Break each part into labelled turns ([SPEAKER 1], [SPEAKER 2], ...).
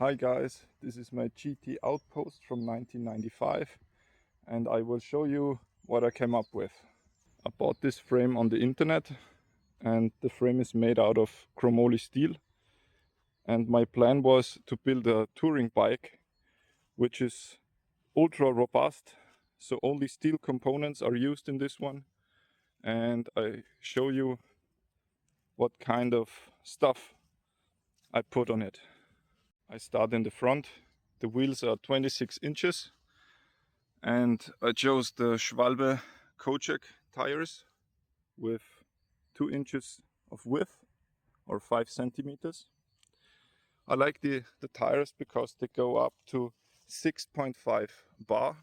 [SPEAKER 1] Hi guys, this is my GT Outpost from 1995 and I will show you what I came up with. I bought this frame on the internet and the frame is made out of chromoly steel, and my plan was to build a touring bike which is ultra robust, so only steel components are used in this one, and I show you what kind of stuff I put on it. I start in the front. The wheels are 26 inches and I chose the Schwalbe Kojak tires with 2 inches of width or 5 centimeters. I like the tires because they go up to 6.5 bar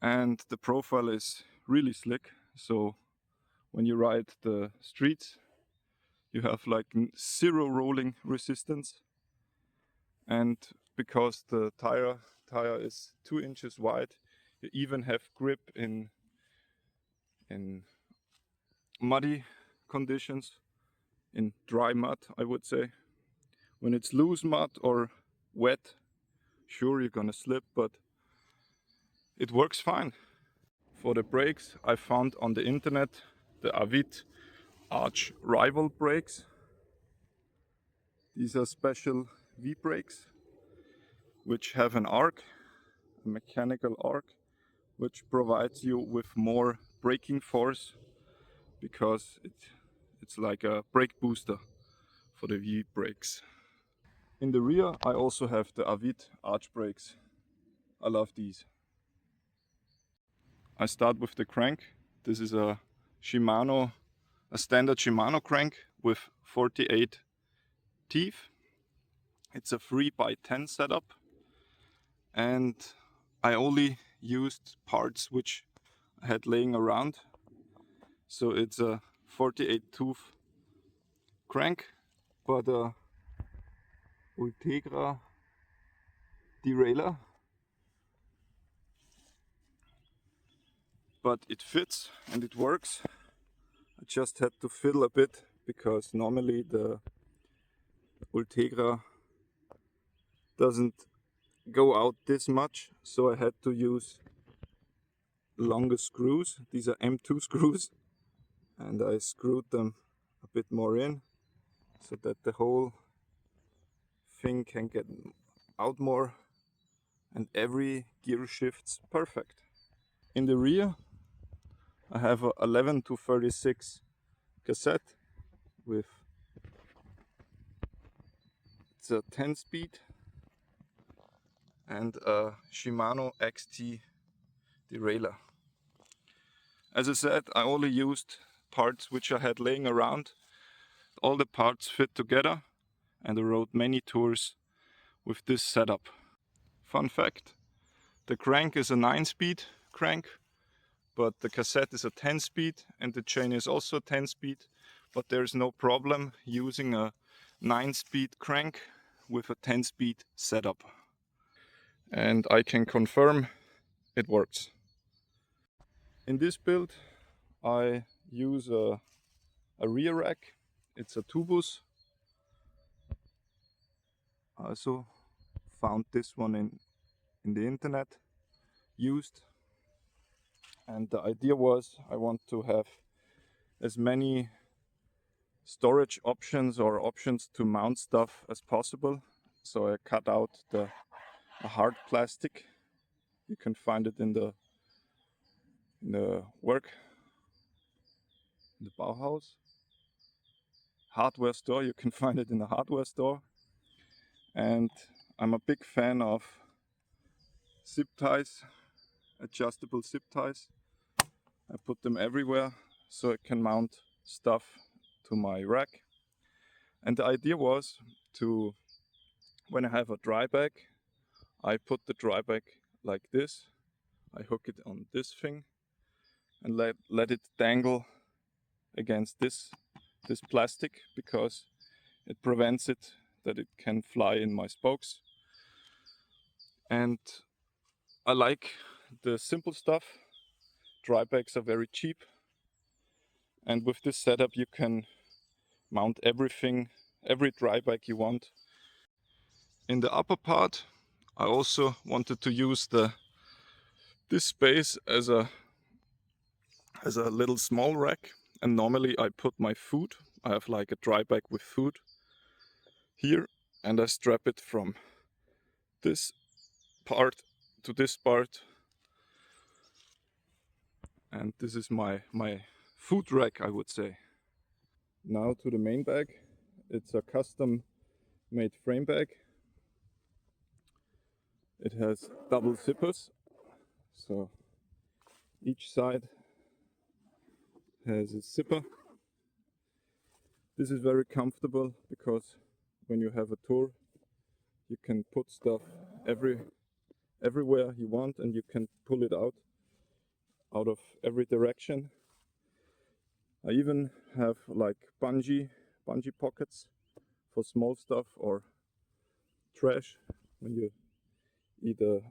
[SPEAKER 1] and the profile is really slick, so when you ride the streets you have like zero rolling resistance, and because the tire is 2 inches wide, you even have grip in muddy conditions, in dry mud I would say. When it's loose mud or wet, sure you're gonna slip, but it works fine. For the brakes I found on the internet the Avit Arch Rival brakes. These are special V-brakes which have an arc, a mechanical arc, which provides you with more braking force because it's like a brake booster for the V-brakes. In the rear I also have the Avit arch brakes. I love these. I start with the crank. This is a standard Shimano crank with 48 teeth. It's a 3x10 setup, and I only used parts which I had laying around. So it's a 48 tooth crank, but a Ultegra derailleur. But it fits and it works. I just had to fiddle a bit because normally the Ultegra doesn't go out this much, so I had to use longer screws. These are M2 screws, and I screwed them a bit more in so that the whole thing can get out more and every gear shifts perfect. In the rear I have a 11 to 36 cassette with, it's a 10 speed and a Shimano XT derailleur. As I said, I only used parts which I had laying around. All the parts fit together and I rode many tours with this setup. Fun fact, the crank is a 9-speed crank, but the cassette is a 10-speed and the chain is also a 10-speed, but there's no problem using a 9-speed crank with a 10-speed setup. And I can confirm it works. In this build I use a rear rack. It's a tubus. I also found this one in the internet used, and the idea was I want to have as many storage options or options to mount stuff as possible. So I cut out the hard plastic. You can find it in the Bauhaus hardware store. You can find it in the hardware store. And I'm a big fan of zip ties, adjustable zip ties. I put them everywhere so I can mount stuff to my rack. And the idea was to, when I have a dry bag, I put the dry bag like this. I hook it on this thing and let it dangle against this plastic, because it prevents it that it can fly in my spokes. And I like the simple stuff. Dry bags are very cheap, and with this setup you can mount everything, every dry bag you want. In the upper part I also wanted to use this space as a little small rack, and normally I put my food. I have like a dry bag with food here, and I strap it from this part to this part, and this is my food rack, I would say. Now to the main bag. It's a custom made frame bag. It has double zippers, so each side has a zipper. This is very comfortable because when you have a tour you can put stuff everywhere you want, and you can pull it out of every direction. I even have like bungee pockets for small stuff or trash. When you eat a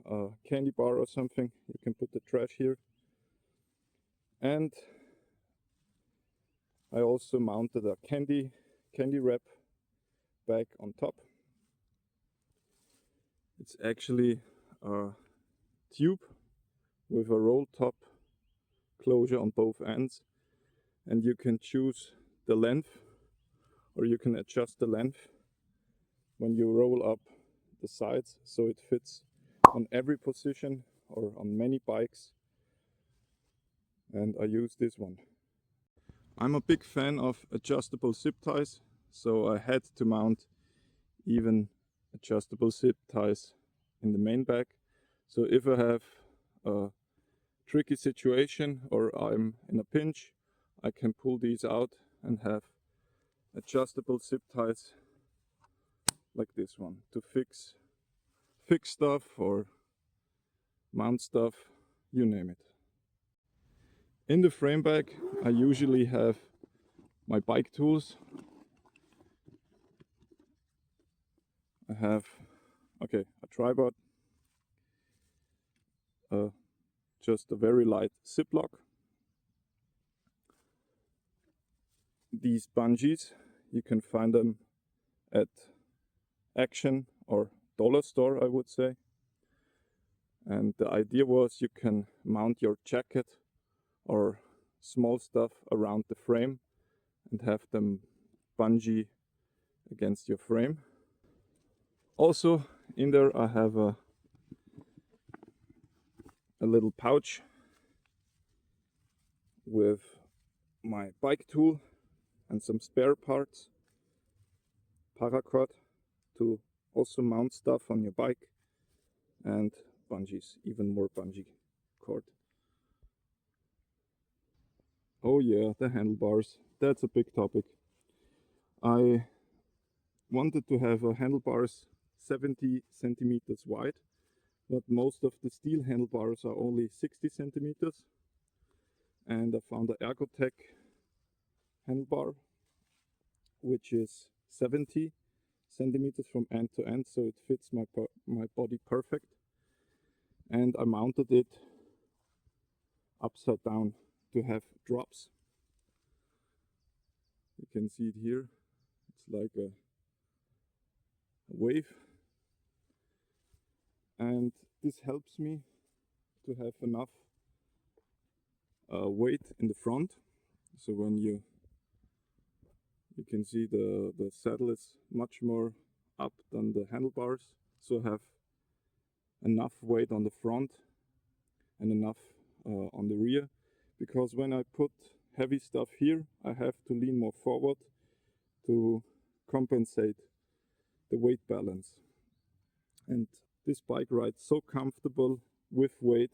[SPEAKER 1] candy bar or something, you can put the trash here. And I also mounted a candy wrap bag on top. It's actually a tube with a roll top closure on both ends, and you can choose the length, or you can adjust the length when you roll up the sides, so it fits on every position or on many bikes. And I use this one. I'm a big fan of adjustable zip ties, so I had to mount even adjustable zip ties in the main bag. So if I have a tricky situation or I'm in a pinch, I can pull these out and have adjustable zip ties like this one to fix stuff or mount stuff, you name it. In the frame bag I usually have my bike tools. I have a tripod, just a very light ziplock, these bungees, you can find them at Action or Dollar Store, I would say. And the idea was you can mount your jacket or small stuff around the frame and have them bungee against your frame. Also in there I have a little pouch with my bike tool and some spare parts, paracord to also mount stuff on your bike, and bungees, even more bungee cord. Oh yeah, the handlebars, that's a big topic. I wanted to have handlebars 70 centimeters wide, but most of the steel handlebars are only 60 centimeters. And I found the Ergotech handlebar, which is 70 centimeters from end to end, so it fits my body perfect. And I mounted it upside down to have drops. You can see it here. It's like a wave, and this helps me to have enough weight in the front. So when you can see the saddle is much more up than the handlebars, so I have enough weight on the front and enough on the rear, because when I put heavy stuff here I have to lean more forward to compensate the weight balance. And this bike rides so comfortable with weight,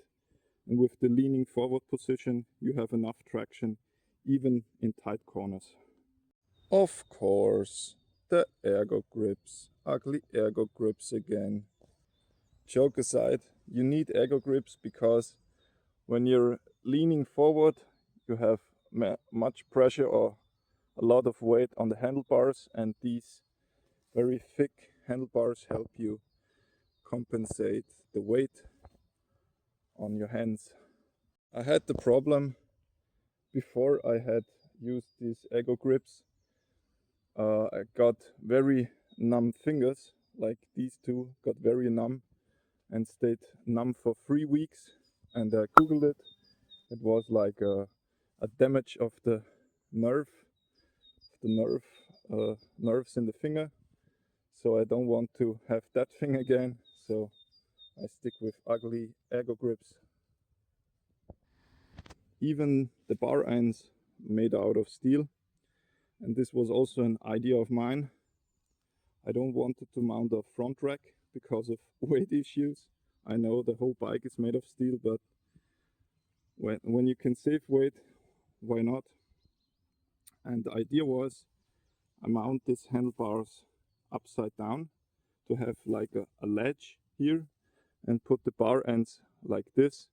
[SPEAKER 1] and with the leaning forward position you have enough traction even in tight corners. Of course, the ergo grips, ugly ergo grips again. Joke aside, you need ergo grips because when you're leaning forward you have much pressure or a lot of weight on the handlebars, and these very thick handlebars help you compensate the weight on your hands. I had the problem before I had used these ergo grips. I got very numb fingers like these two, got very numb and stayed numb for 3 weeks. And I googled it. It was like a damage of the nerve, nerves in the finger. So I don't want to have that thing again. So I stick with ugly ergo grips. Even the bar ends made out of steel. And this was also an idea of mine. I don't want to mount a front rack because of weight issues. I know the whole bike is made of steel, but when you can save weight, why not? And the idea was I mount these handlebars upside down to have like a ledge here and put the bar ends like this,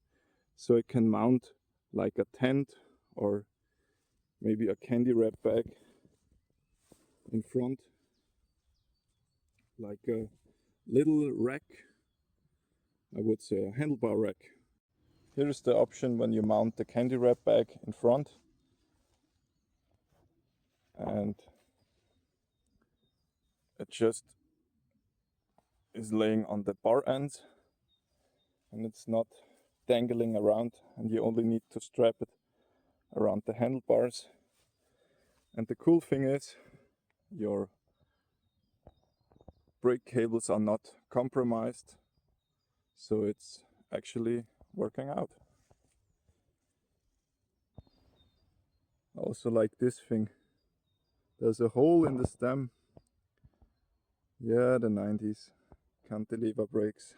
[SPEAKER 1] so it can mount like a tent or maybe a candy wrap bag in front, like a little rack, I would say a handlebar rack. Here is the option when you mount the candy wrap bag in front, and it just is laying on the bar ends and it's not dangling around, and you only need to strap it around the handlebars. And the cool thing is your brake cables are not compromised, so it's actually working out. I also like this thing. There's a hole in the stem. Yeah, the 90s. Cantilever brakes.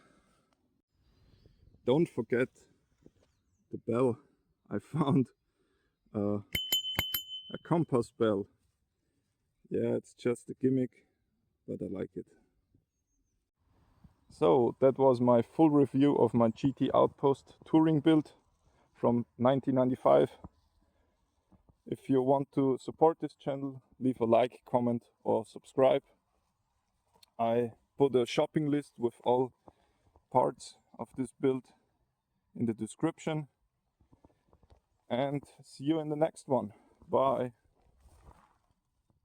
[SPEAKER 1] Don't forget the bell. I found a compass bell. Yeah, it's just a gimmick, but I like it. So that was my full review of my GT Outpost touring build from 1995. If you want to support this channel, leave a like, comment or subscribe. I put a shopping list with all parts of this build in the description. And see you in the next one. Bye.